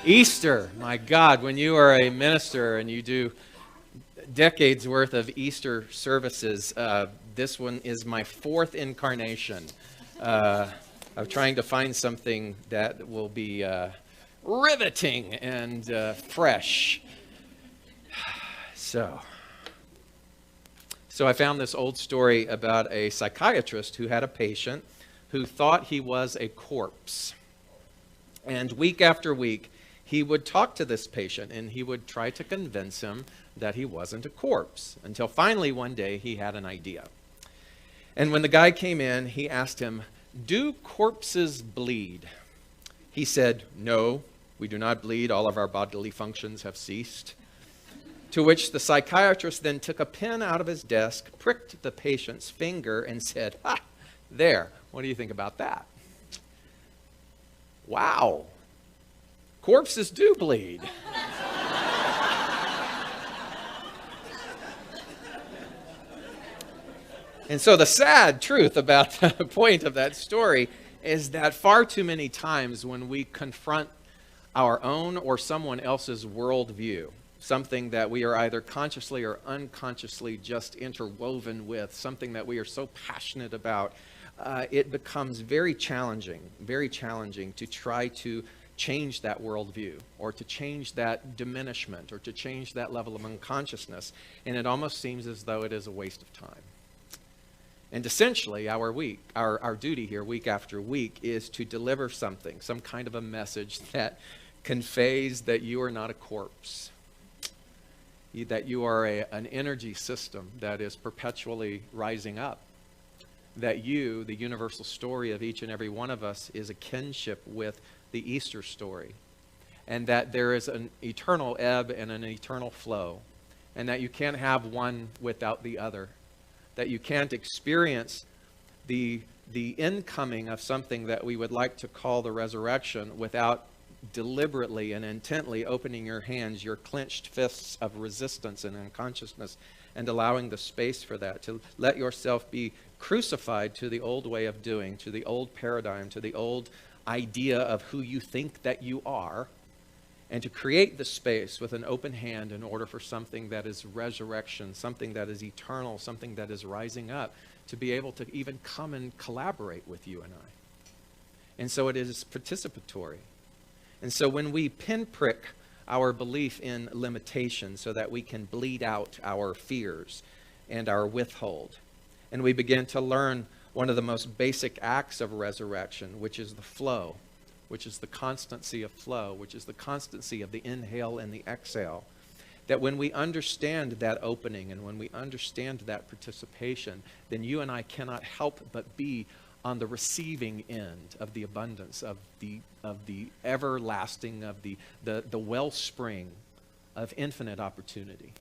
Easter, my God, when you are a minister and you do decades worth of Easter services, this one is my fourth incarnation of trying to find something that will be riveting and fresh. So I found this old story about a psychiatrist who had a patient who thought he was a corpse. And week after week, he would talk to this patient and he would try to convince him that he wasn't a corpse, until finally one day he had an idea. And when the guy came in, he asked him, "Do corpses bleed?" He said, "No, we do not bleed. All of our bodily functions have ceased." To which the psychiatrist then took a pen out of his desk, pricked the patient's finger, and said, "Ha, there, what do you think about that?" Wow, corpses do bleed. And so the sad truth about the point of that story is that far too many times when we confront our own or someone else's worldview, something that we are either consciously or unconsciously just interwoven with, something that we are so passionate about, it becomes very challenging to try to change that worldview or to change that diminishment or to change that level of unconsciousness. And it almost seems as though it is a waste of time. And essentially, our duty here week after week is to deliver something, some kind of a message that conveys that you are not a corpse, that you are an energy system that is perpetually rising up, that you, the universal story of each and every one of us, is a kinship with the Easter story, and that there is an eternal ebb and an eternal flow, and that you can't have one without the other, that you can't experience the incoming of something that we would like to call the resurrection without deliberately and intently opening your hands, your clenched fists of resistance and unconsciousness, and allowing the space for that, to let yourself be crucified to the old way of doing, to the old paradigm, to the old idea of who you think that you are, and to create the space with an open hand in order for something that is resurrection, something that is eternal, something that is rising up, to be able to even come and collaborate with you and I. And so it is participatory. And so when we pinprick our belief in limitation so that we can bleed out our fears and our withhold, and we begin to learn one of the most basic acts of resurrection, which is the flow, which is the constancy of flow, which is the constancy of the inhale and the exhale, that when we understand that opening and when we understand that participation, then you and I cannot help but be on the receiving end of the abundance, of the everlasting, of the wellspring of infinite opportunity.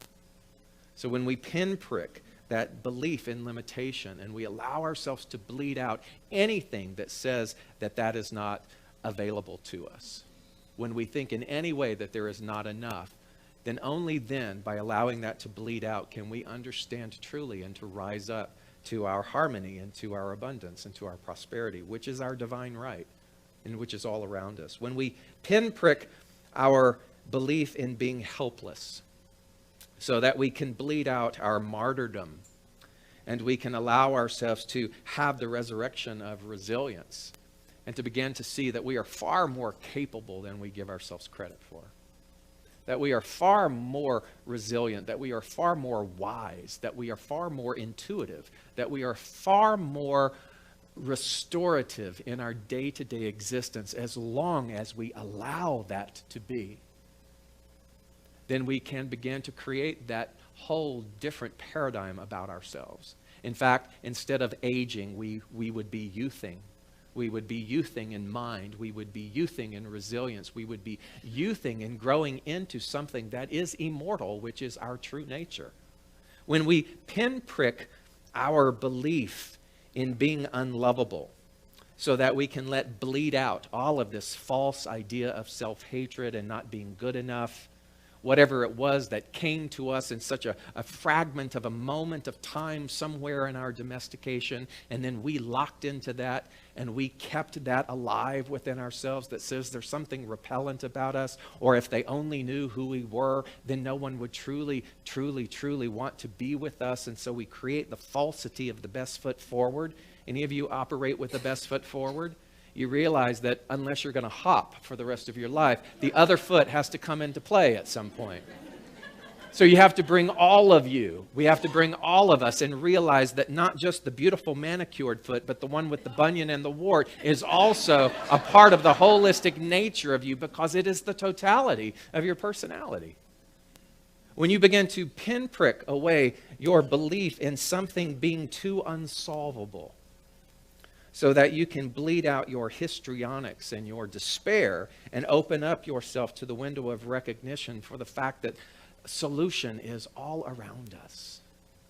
So when we pinprick that belief in limitation and we allow ourselves to bleed out anything that says that that is not available to us, when we think in any way that there is not enough, then only then, by allowing that to bleed out, can we understand truly and to rise up to our harmony and to our abundance and to our prosperity, which is our divine right and which is all around us. When we pinprick our belief in being helpless so that we can bleed out our martyrdom and we can allow ourselves to have the resurrection of resilience and to begin to see that we are far more capable than we give ourselves credit for, that we are far more resilient, that we are far more wise, that we are far more intuitive, that we are far more restorative in our day-to-day existence as long as we allow that to be. Then we can begin to create that whole different paradigm about ourselves. In fact, instead of aging, we would be youthing. We would be youthing in mind. We would be youthing in resilience. We would be youthing and growing into something that is immortal, which is our true nature. When we pinprick our belief in being unlovable so that we can let bleed out all of this false idea of self-hatred and not being good enough, whatever it was that came to us in such a fragment of a moment of time somewhere in our domestication, and then we locked into that and we kept that alive within ourselves that says there's something repellent about us, or if they only knew who we were, then no one would truly, truly, truly want to be with us. And so we create the falsity of the best foot forward. Any of you operate with the best foot forward? You realize that unless you're going to hop for the rest of your life, the other foot has to come into play at some point. So you have to bring all of you. We have to bring all of us and realize that not just the beautiful manicured foot, but the one with the bunion and the wart is also a part of the holistic nature of you, because it is the totality of your personality. When you begin to pinprick away your belief in something being too unsolvable, so that you can bleed out your histrionics and your despair and open up yourself to the window of recognition for the fact that solution is all around us.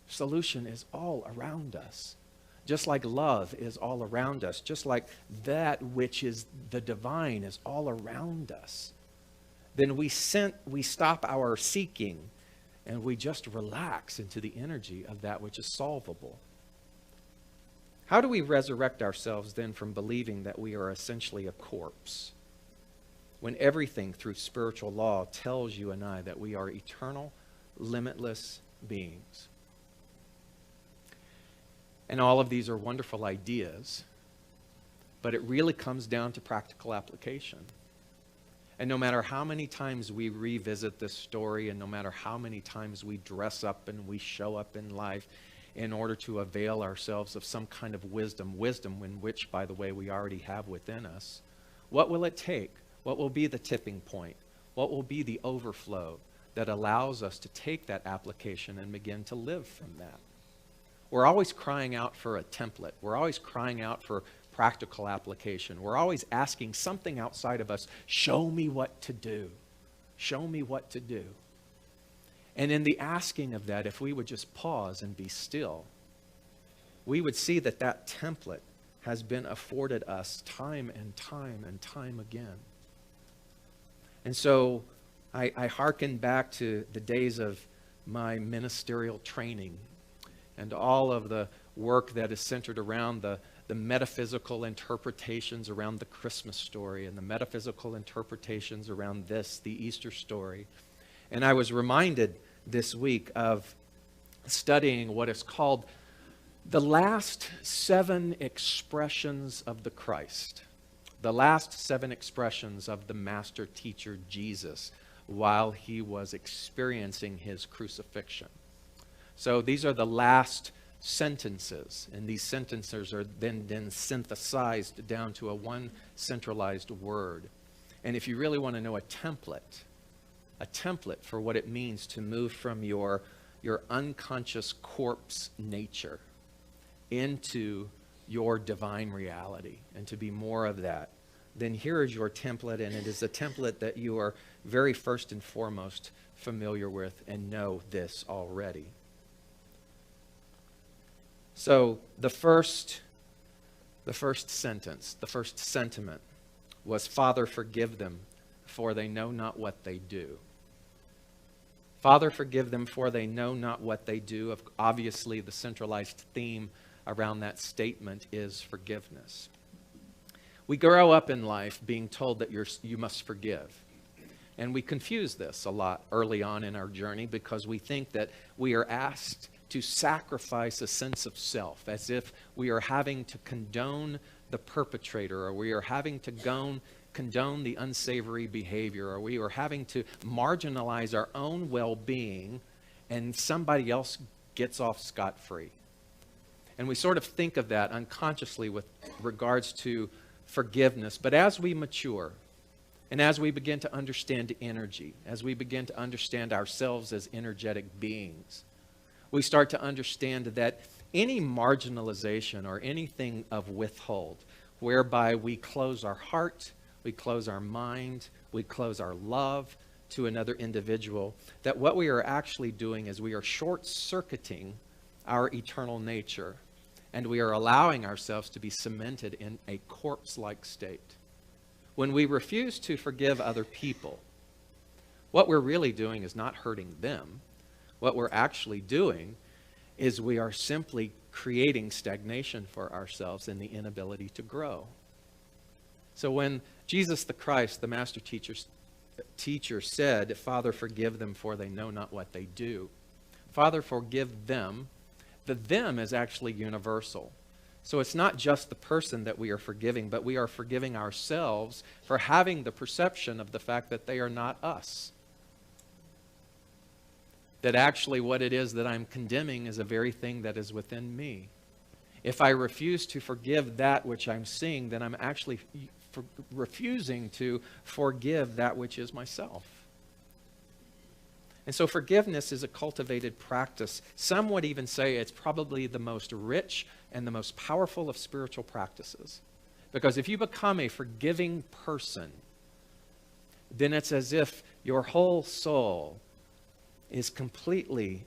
Solution is all around us. Just like love is all around us, just like that which is the divine is all around us, then we stop our seeking and we just relax into the energy of that which is solvable. How do we resurrect ourselves then from believing that we are essentially a corpse, when everything through spiritual law tells you and I that we are eternal, limitless beings? And all of these are wonderful ideas, but it really comes down to practical application. And no matter how many times we revisit this story, and no matter how many times we dress up and we show up in life in order to avail ourselves of some kind of wisdom in which, by the way, we already have within us, what will it take? What will be the tipping point? What will be the overflow that allows us to take that application and begin to live from that? We're always crying out for a template. We're always crying out for practical application. We're always asking something outside of us, show me what to do. Show me what to do. And in the asking of that, if we would just pause and be still, we would see that that template has been afforded us time and time and time again. And so I hearken back to the days of my ministerial training and all of the work that is centered around the metaphysical interpretations around the Christmas story and the metaphysical interpretations around the Easter story. And I was reminded this week of studying what is called the last 7 expressions of the Christ, the last 7 expressions of the master teacher Jesus while he was experiencing his crucifixion. So these are the last sentences, and these sentences are then synthesized down to one centralized word. And if you really want to know a template for what it means to move from your unconscious corpse nature into your divine reality and to be more of that, then here is your template, and it is a template that you are very first and foremost familiar with and know this already. So the first sentence, the first sentiment was, Father, forgive them, for they know not what they do. Father, forgive them, for they know not what they do. Obviously, the centralized theme around that statement is forgiveness. We grow up in life being told that you must forgive. And we confuse this a lot early on in our journey because we think that we are asked to sacrifice a sense of self, as if we are having to condone the perpetrator, or we are having to condone the unsavory behavior, or we are having to marginalize our own well-being, and somebody else gets off scot-free. And we sort of think of that unconsciously with regards to forgiveness. But as we mature, and as we begin to understand energy, as we begin to understand ourselves as energetic beings, we start to understand that any marginalization or anything of withhold, whereby we close our heart, we close our mind, we close our love to another individual, that what we are actually doing is we are short-circuiting our eternal nature, and we are allowing ourselves to be cemented in a corpse-like state. When we refuse to forgive other people, what we're really doing is not hurting them. What we're actually doing is we are simply creating stagnation for ourselves and the inability to grow. So when Jesus the Christ, the master teacher said, Father, forgive them, for they know not what they do. Father, forgive them. The them is actually universal. So it's not just the person that we are forgiving, but we are forgiving ourselves for having the perception of the fact that they are not us. That actually what it is that I'm condemning is a very thing that is within me. If I refuse to forgive that which I'm seeing, then I'm actually refusing to forgive that which is myself. And so forgiveness is a cultivated practice. Some would even say it's probably the most rich and the most powerful of spiritual practices. Because if you become a forgiving person, then it's as if your whole soul is completely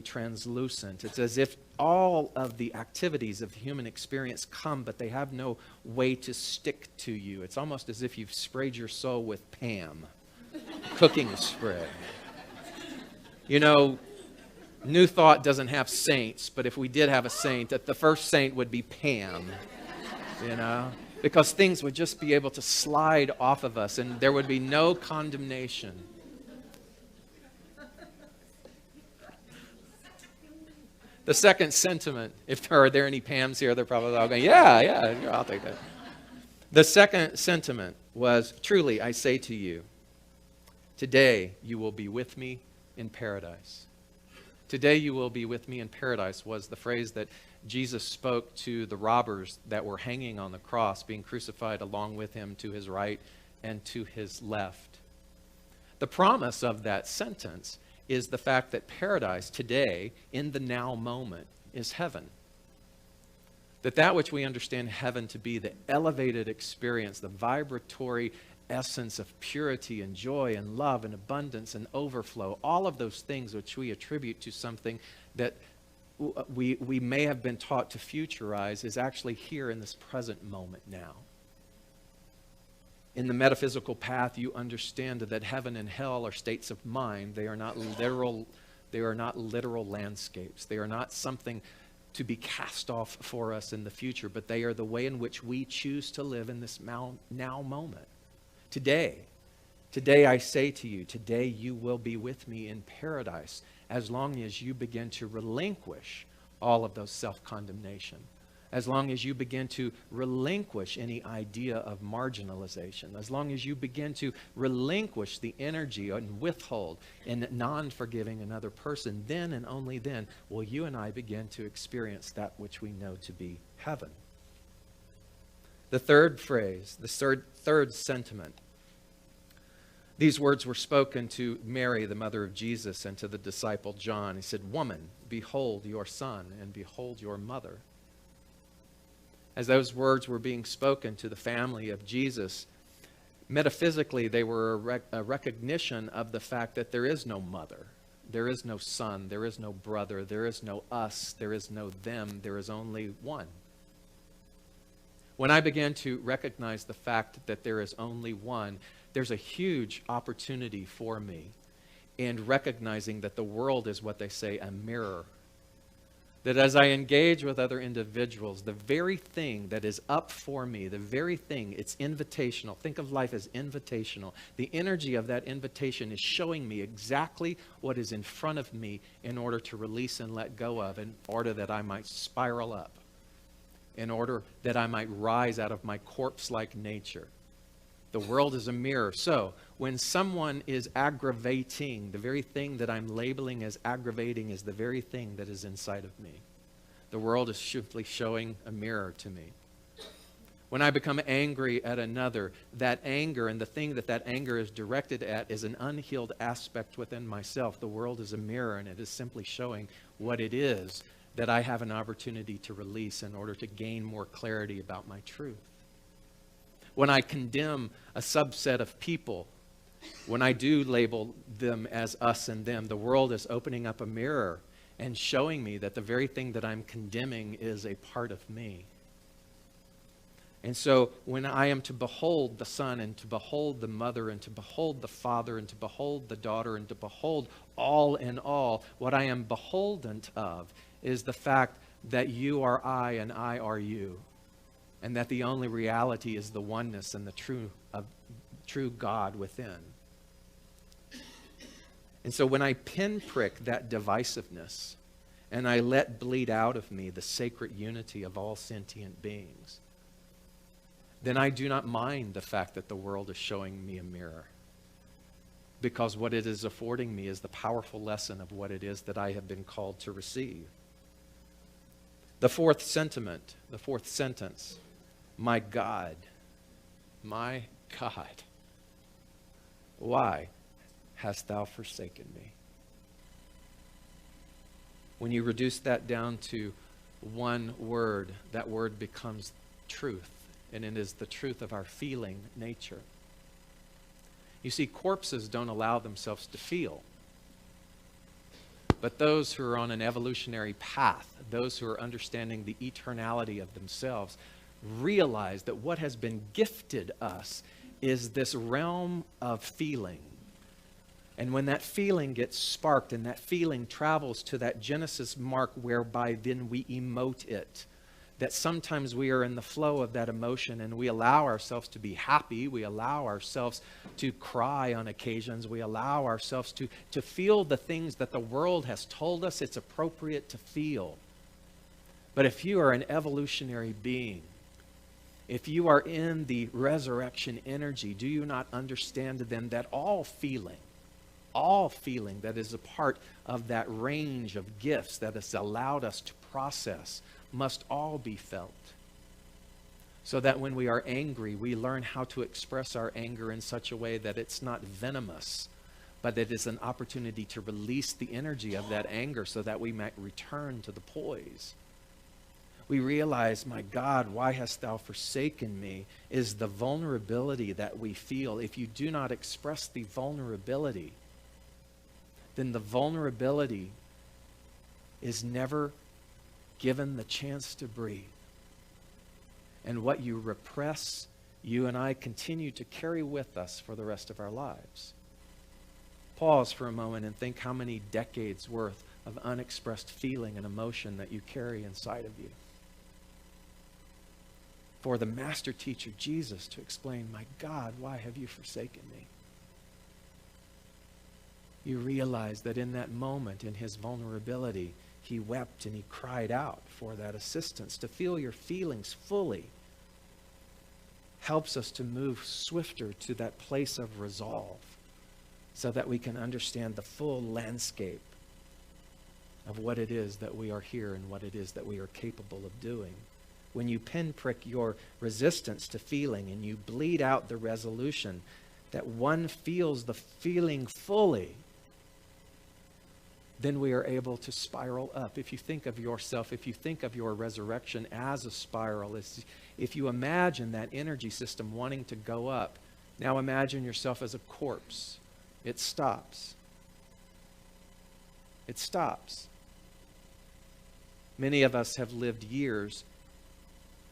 translucent. It's as if all of the activities of the human experience come, but they have no way to stick to you. It's almost as if you've sprayed your soul with Pam, cooking spray. You know, New Thought doesn't have saints, but if we did have a saint, that the first saint would be Pam, you know, because things would just be able to slide off of us and there would be no condemnation. The second sentiment, if there are any Pams here, they're probably all going, yeah, I'll take that. The second sentiment was, truly, I say to you, today you will be with me in paradise. Today you will be with me in paradise was the phrase that Jesus spoke to the robbers that were hanging on the cross, being crucified along with him to his right and to his left. The promise of that sentence is the fact that paradise today, in the now moment, is heaven. That which we understand heaven to be, the elevated experience, the vibratory essence of purity and joy and love and abundance and overflow, all of those things which we attribute to something that we may have been taught to futurize, is actually here in this present moment now. In the metaphysical path, you understand that heaven and hell are states of mind. They are not literal landscapes. They are not something to be cast off for us in the future, but they are the way in which we choose to live in this now moment. Today I say to you, today you will be with me in paradise as long as you begin to relinquish all of those self-condemnation. As long as you begin to relinquish any idea of marginalization, as long as you begin to relinquish the energy and withhold in non-forgiving another person, then and only then will you and I begin to experience that which we know to be heaven. The third phrase, the third sentiment. These words were spoken to Mary, the mother of Jesus, and to the disciple John. He said, "Woman, behold your son, and behold your mother." As those words were being spoken to the family of Jesus, metaphysically they were a recognition of the fact that there is no mother, there is no son, there is no brother, there is no us, there is no them, there is only one. When I began to recognize the fact that there is only one, there's a huge opportunity for me in recognizing that the world is what they say, a mirror. That as I engage with other individuals, the very thing that is up for me, the very thing, it's invitational. Think of life as invitational. The energy of that invitation is showing me exactly what is in front of me in order to release and let go of, in order that I might spiral up, in order that I might rise out of my corpse-like nature. The world is a mirror. So when someone is aggravating, the very thing that I'm labeling as aggravating is the very thing that is inside of me. The world is simply showing a mirror to me. When I become angry at another, that anger and the thing that anger is directed at is an unhealed aspect within myself. The world is a mirror, and it is simply showing what it is that I have an opportunity to release in order to gain more clarity about my truth. When I condemn a subset of people, when I do label them as us and them, the world is opening up a mirror and showing me that the very thing that I'm condemning is a part of me. And so when I am to behold the Son and to behold the Mother and to behold the Father and to behold the Daughter and to behold all in all, what I am beholden of is the fact that you are I and I are you. And that the only reality is the oneness and the true God within. And so when I pinprick that divisiveness and I let bleed out of me the sacred unity of all sentient beings, then I do not mind the fact that the world is showing me a mirror. Because what it is affording me is the powerful lesson of what it is that I have been called to receive. The fourth sentence, my God, why hast thou forsaken me? When you reduce that down to one word, that word becomes truth. And it is the truth of our feeling nature. You see, corpses don't allow themselves to feel. But those who are on an evolutionary path, those who are understanding the eternality of themselves, realize that what has been gifted us is this realm of feeling. And when that feeling gets sparked and that feeling travels to that Genesis mark whereby then we emote it, that sometimes we are in the flow of that emotion and we allow ourselves to be happy, we allow ourselves to cry on occasions, we allow ourselves to feel the things that the world has told us it's appropriate to feel. But if you are an evolutionary being, if you are in the resurrection energy, do you not understand then that all feeling that is a part of that range of gifts that has allowed us to process must all be felt. So that when we are angry, we learn how to express our anger in such a way that it's not venomous, but it is an opportunity to release the energy of that anger so that we might return to the poise. We realize, my God, why hast thou forsaken me, is the vulnerability that we feel. If you do not express the vulnerability, then the vulnerability is never given the chance to breathe. And what you repress, you and I continue to carry with us for the rest of our lives. Pause for a moment and think how many decades worth of unexpressed feeling and emotion that you carry inside of you. For the master teacher, Jesus, to explain, my God, why have you forsaken me? You realize that in that moment, in his vulnerability, he wept and he cried out for that assistance. To feel your feelings fully helps us to move swifter to that place of resolve so that we can understand the full landscape of what it is that we are here and what it is that we are capable of doing. When you pinprick your resistance to feeling and you bleed out the resolution that one feels the feeling fully, then we are able to spiral up. If you think of yourself, if you think of your resurrection as a spiral, if you imagine that energy system wanting to go up, now imagine yourself as a corpse. It stops. It stops. Many of us have lived years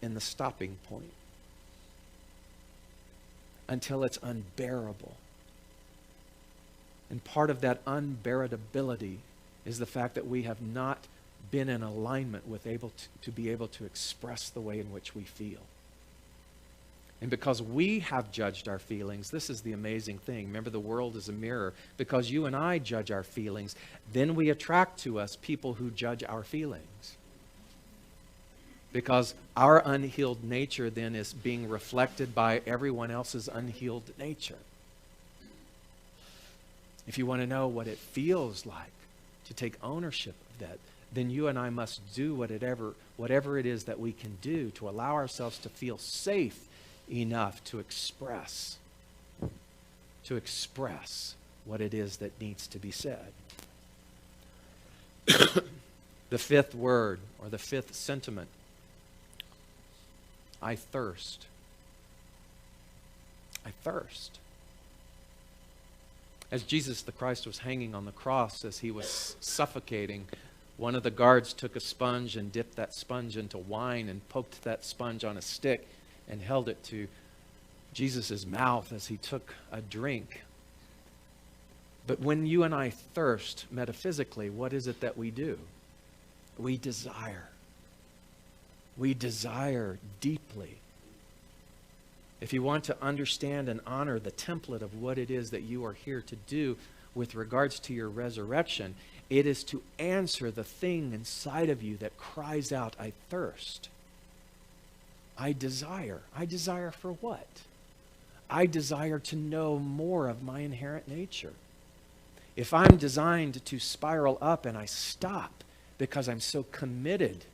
in the stopping point until it's unbearable. And part of that unbearability is the fact that we have not been in alignment with to be able to express the way in which we feel. And because we have judged our feelings, this is the amazing thing. Remember, the world is a mirror. Because you and I judge our feelings, then we attract to us people who judge our feelings. Because our unhealed nature then is being reflected by everyone else's unhealed nature. If you want to know what it feels like to take ownership of that, then you and I must do whatever it is that we can do to allow ourselves to feel safe enough to express what it is that needs to be said. The fifth word, or the fifth sentiment, I thirst. I thirst. As Jesus the Christ was hanging on the cross, as he was suffocating, one of the guards took a sponge and dipped that sponge into wine and poked that sponge on a stick and held it to Jesus' mouth as he took a drink. But when you and I thirst metaphysically, what is it that we do? We desire. We desire deeply. If you want to understand and honor the template of what it is that you are here to do with regards to your resurrection, it is to answer the thing inside of you that cries out, I thirst. I desire. I desire for what? I desire to know more of my inherent nature. If I'm designed to spiral up and I stop because I'm so committed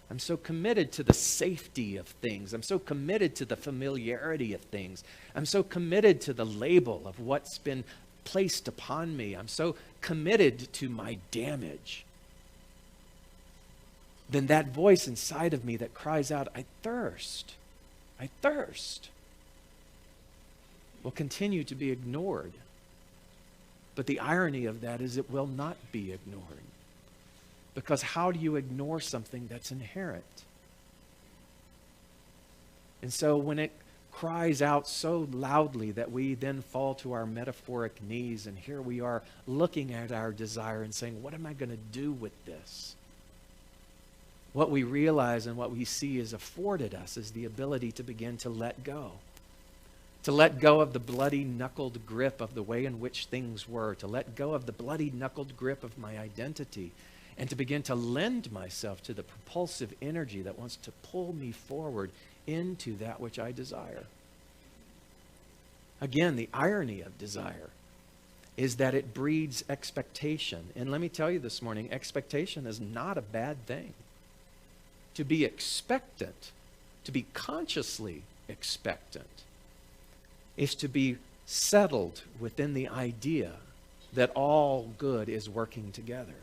to the safety of things. I'm so committed to the familiarity of things. I'm so committed to the label of what's been placed upon me. I'm so committed to my damage. Then that voice inside of me that cries out, I thirst, will continue to be ignored. But the irony of that is it will not be ignored. Because how do you ignore something that's inherent? And so when it cries out so loudly that we then fall to our metaphoric knees, and here we are looking at our desire and saying, what am I going to do with this? What we realize and what we see is afforded us is the ability to begin to let go. To let go of the bloody-knuckled grip of the way in which things were. To let go of the bloody-knuckled grip of my identity. And to begin to lend myself to the propulsive energy that wants to pull me forward into that which I desire. Again, the irony of desire is that it breeds expectation. And let me tell you this morning, expectation is not a bad thing. To be expectant, to be consciously expectant, is to be settled within the idea that all good is working together.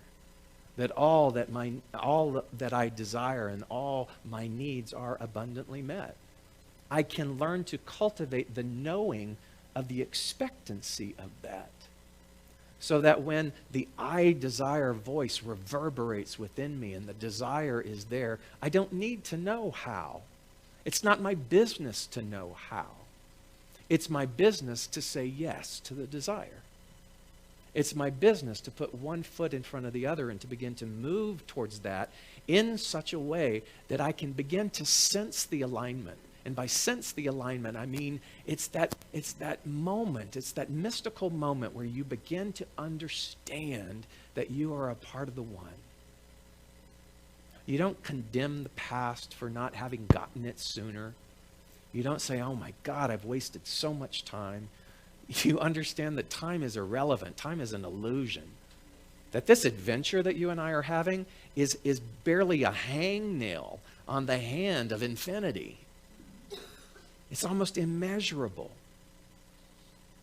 That all that I desire and all my needs are abundantly met. I can learn to cultivate the knowing of the expectancy of that. So that when the I desire voice reverberates within me and the desire is there, I don't need to know how. It's not my business to know how. It's my business to say yes to the desire. It's my business to put one foot in front of the other and to begin to move towards that in such a way that I can begin to sense the alignment. And by sense the alignment, I mean it's that moment, it's that mystical moment where you begin to understand that you are a part of the one. You don't condemn the past for not having gotten it sooner. You don't say, oh my God, I've wasted so much time. You understand that time is irrelevant. Time is an illusion. That this adventure that you and I are having is barely a hangnail on the hand of infinity. It's almost immeasurable.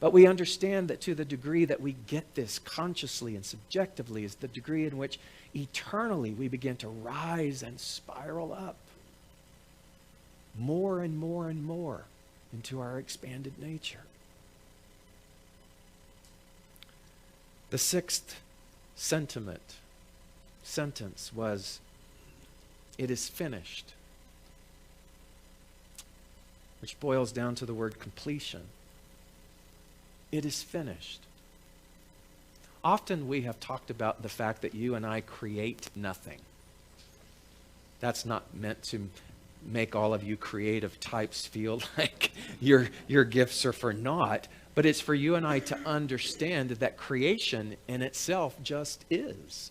But we understand that to the degree that we get this consciously and subjectively is the degree in which eternally we begin to rise and spiral up more and more and more into our expanded nature. The sixth sentence was, it is finished, which boils down to the word completion. It is finished. Often we have talked about the fact that you and I create nothing. That's not meant to make all of you creative types feel like your gifts are for naught, but it's for you and I to understand that creation in itself just is.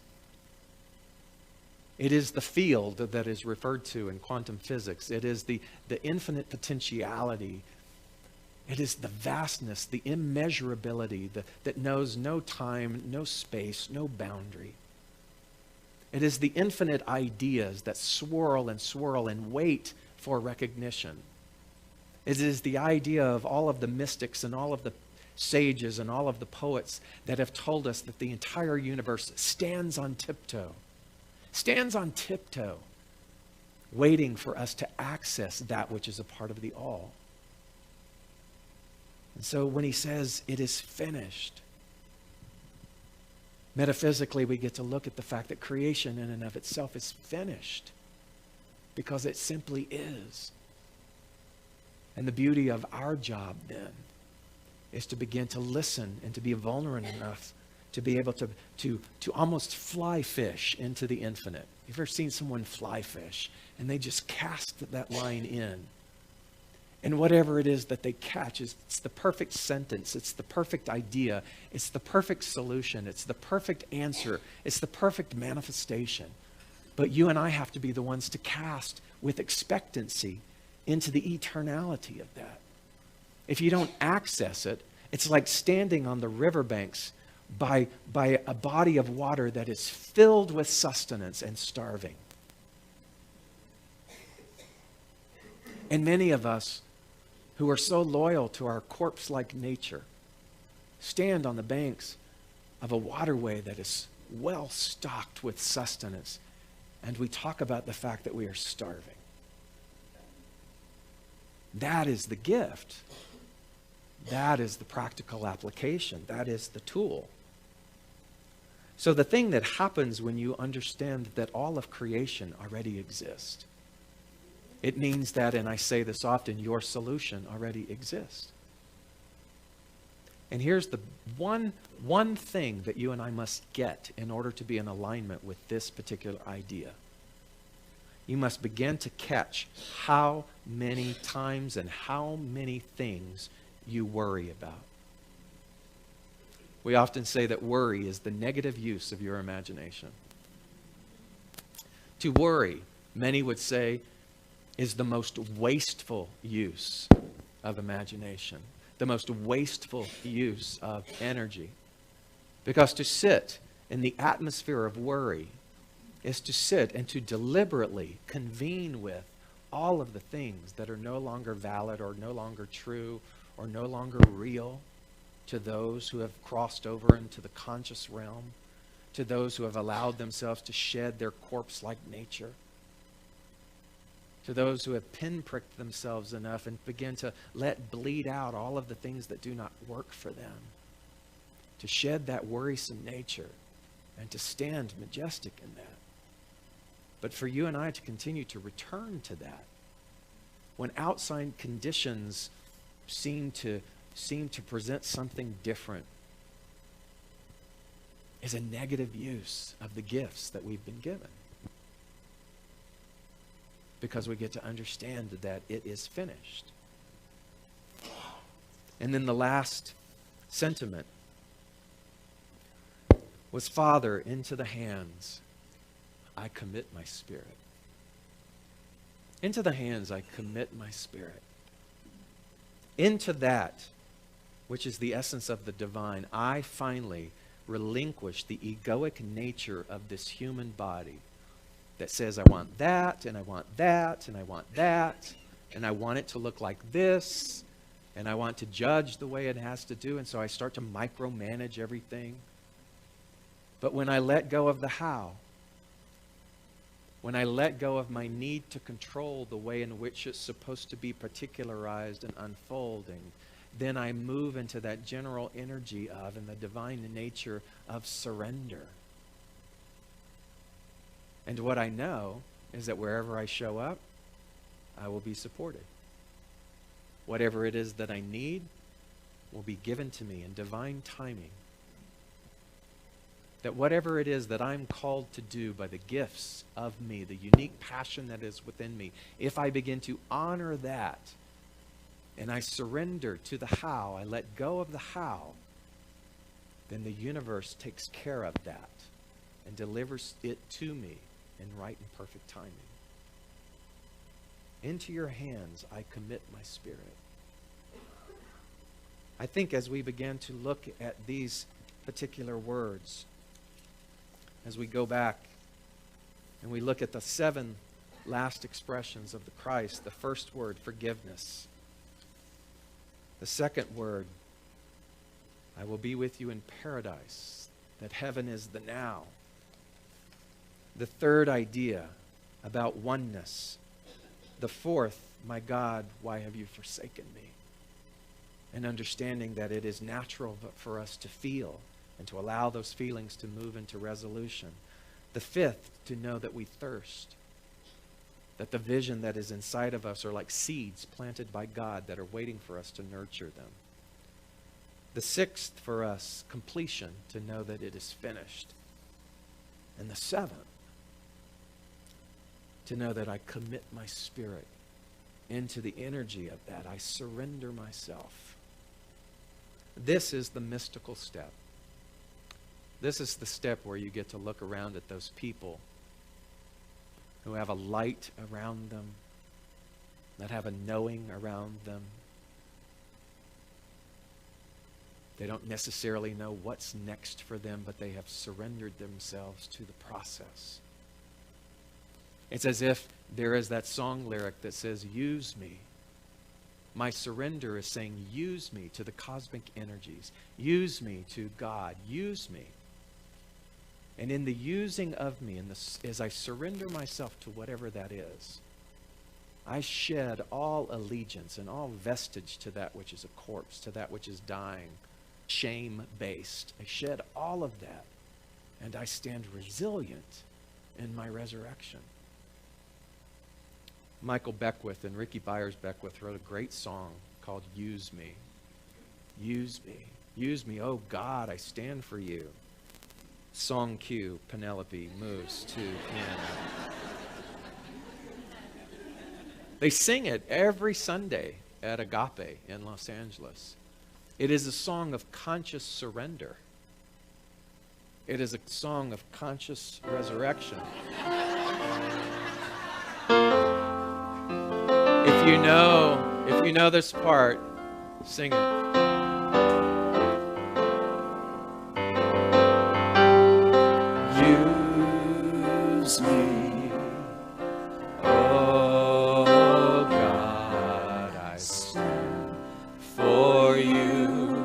It is the field that is referred to in quantum physics. It is the infinite potentiality. It is the vastness, the immeasurability that knows no time, no space, no boundary. It is the infinite ideas that swirl and wait for recognition. It is the idea of all of the mystics and all of the sages and all of the poets that have told us that the entire universe stands on tiptoe, waiting for us to access that which is a part of the all. And so when he says, it is finished, metaphysically we get to look at the fact that creation in and of itself is finished because it simply is. And the beauty of our job then is to begin to listen and to be vulnerable enough to be able to almost fly fish into the infinite. You've ever seen someone fly fish and they just cast that line in? And whatever it is that they catch, it's the perfect sentence, it's the perfect idea, it's the perfect solution, it's the perfect answer, it's the perfect manifestation. But you and I have to be the ones to cast with expectancy into the eternality of that. If you don't access it, it's like standing on the riverbanks by a body of water that is filled with sustenance and starving. And many of us who are so loyal to our corpse-like nature stand on the banks of a waterway that is well stocked with sustenance, and we talk about the fact that we are starving. That is the gift. That is the practical application. That is the tool. So the thing that happens when you understand that all of creation already exists, it means that, and I say this often, your solution already exists. And here's the one thing that you and I must get in order to be in alignment with this particular idea. You must begin to catch how many times and how many things you worry about. We often say that worry is the negative use of your imagination. To worry, many would say, is the most wasteful use of imagination, the most wasteful use of energy. Because to sit in the atmosphere of worry is to sit and to deliberately convene with all of the things that are no longer valid or no longer true or no longer real to those who have crossed over into the conscious realm, to those who have allowed themselves to shed their corpse-like nature, to those who have pinpricked themselves enough and begin to let bleed out all of the things that do not work for them, to shed that worrisome nature and to stand majestic in that. But for you and I to continue to return to that, when outside conditions seem to present something different, is a negative use of the gifts that we've been given. Because we get to understand that it is finished. And then the last sentiment was, Father, into the hands I commit my spirit. Into the hands I commit my spirit. Into that which is the essence of the divine, I finally relinquish the egoic nature of this human body that says, I want that, and I want that, and I want that, and I want it to look like this, and I want to judge the way it has to do, and so I start to micromanage everything. But when I let go of the how, when I let go of my need to control the way in which it's supposed to be particularized and unfolding, then I move into that general energy of and the divine nature of surrender. And what I know is that wherever I show up, I will be supported. Whatever it is that I need will be given to me in divine timing. That whatever it is that I'm called to do by the gifts of me, the unique passion that is within me, if I begin to honor that and I surrender to the how, I let go of the how, then the universe takes care of that and delivers it to me in right and perfect timing. Into your hands I commit my spirit. I think as we begin to look at these particular words, as we go back and we look at the 7 last expressions of the Christ, the first word, forgiveness. The second word, I will be with you in paradise, that heaven is the now. The third idea about oneness. The fourth, my God, why have you forsaken me? And understanding that it is natural for us to feel and to allow those feelings to move into resolution. The fifth, to know that we thirst. That the vision that is inside of us are like seeds planted by God that are waiting for us to nurture them. The sixth for us, completion, to know that it is finished. And the seventh, to know that I commit my spirit into the energy of that. I surrender myself. This is the mystical step. This is the step where you get to look around at those people who have a light around them, that have a knowing around them. They don't necessarily know what's next for them, but they have surrendered themselves to the process. It's as if there is that song lyric that says, use me. My surrender is saying, use me to the cosmic energies. Use me to God. Use me. And in the using of me, as I surrender myself to whatever that is, I shed all allegiance and all vestige to that which is a corpse, to that which is dying, shame-based. I shed all of that, and I stand resilient in my resurrection. Michael Beckwith and Ricky Byers Beckwith wrote a great song called Use Me. Use me. Use me. Oh God, I stand for you. Song cue, Penelope moves to piano. They sing it every Sunday at Agape in Los Angeles. It is a song of conscious surrender. It is a song of conscious resurrection. If you know this part, sing it. Use me, oh God, I stand for you,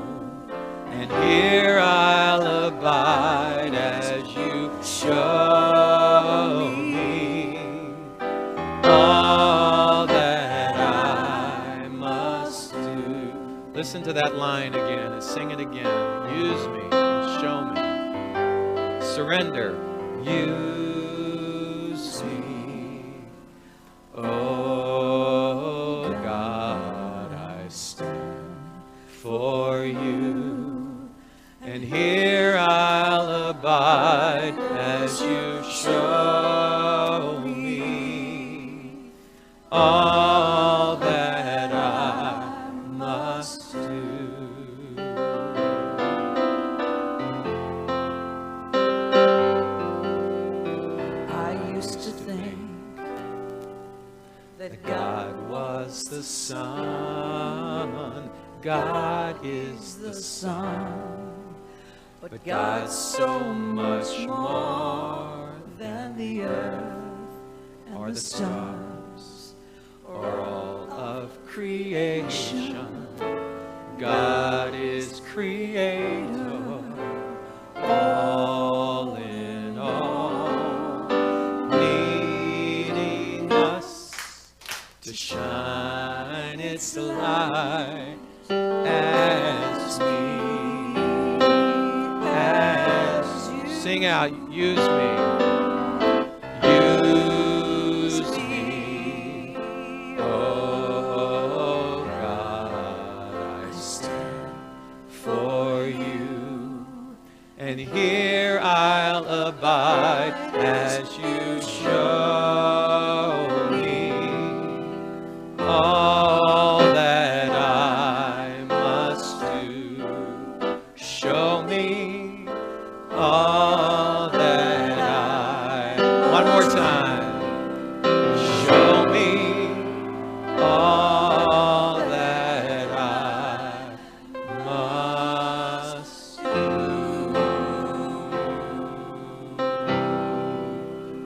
and here I'll abide as you show me all that I must do. Listen to that line again and sing it again. Use me and show me. Surrender. Use me, oh God, I stand for you, and here I'll abide as you show me all that I must do. That God was the Son, God is the Son, but God's so much more than the earth or the stars or all of creation. God is creator, all in all, needing us to shine its light as you sing out, use me, oh God, I stand for you, and here I'll abide as you show me all that I must do. Show me all that one more time. Show me all that I must do.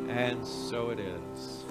And so it is.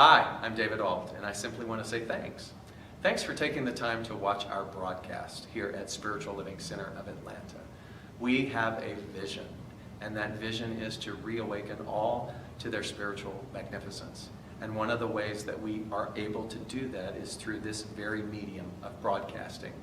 Hi, I'm David Ault, and I simply want to say thanks. Thanks for taking the time to watch our broadcast here at Spiritual Living Center of Atlanta. We have a vision, and that vision is to reawaken all to their spiritual magnificence. And one of the ways that we are able to do that is through this very medium of broadcasting.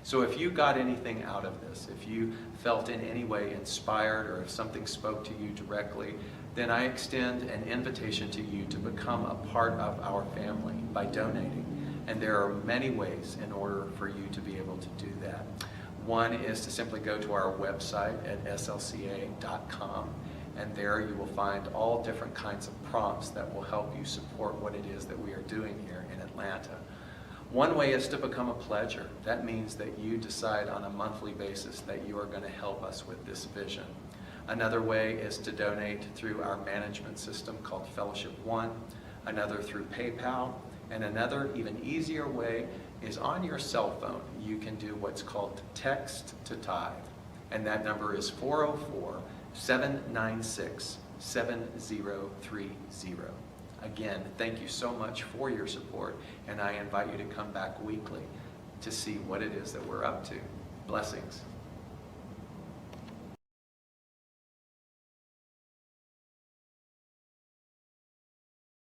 So if you got anything out of this, if you felt in any way inspired, or if something spoke to you directly, then I extend an invitation to you to become a part of our family by donating. And there are many ways in order for you to be able to do that. One is to simply go to our website at slca.com, and there you will find all different kinds of prompts that will help you support what it is that we are doing here in Atlanta. One way is to become a pledger. That means that you decide on a monthly basis that you are going to help us with this vision. Another way is to donate through our management system called Fellowship One, another through PayPal, and another even easier way is on your cell phone. You can do what's called text to tithe, and that number is 404-796-7030. Again, thank you so much for your support, and I invite you to come back weekly to see what it is that we're up to. Blessings.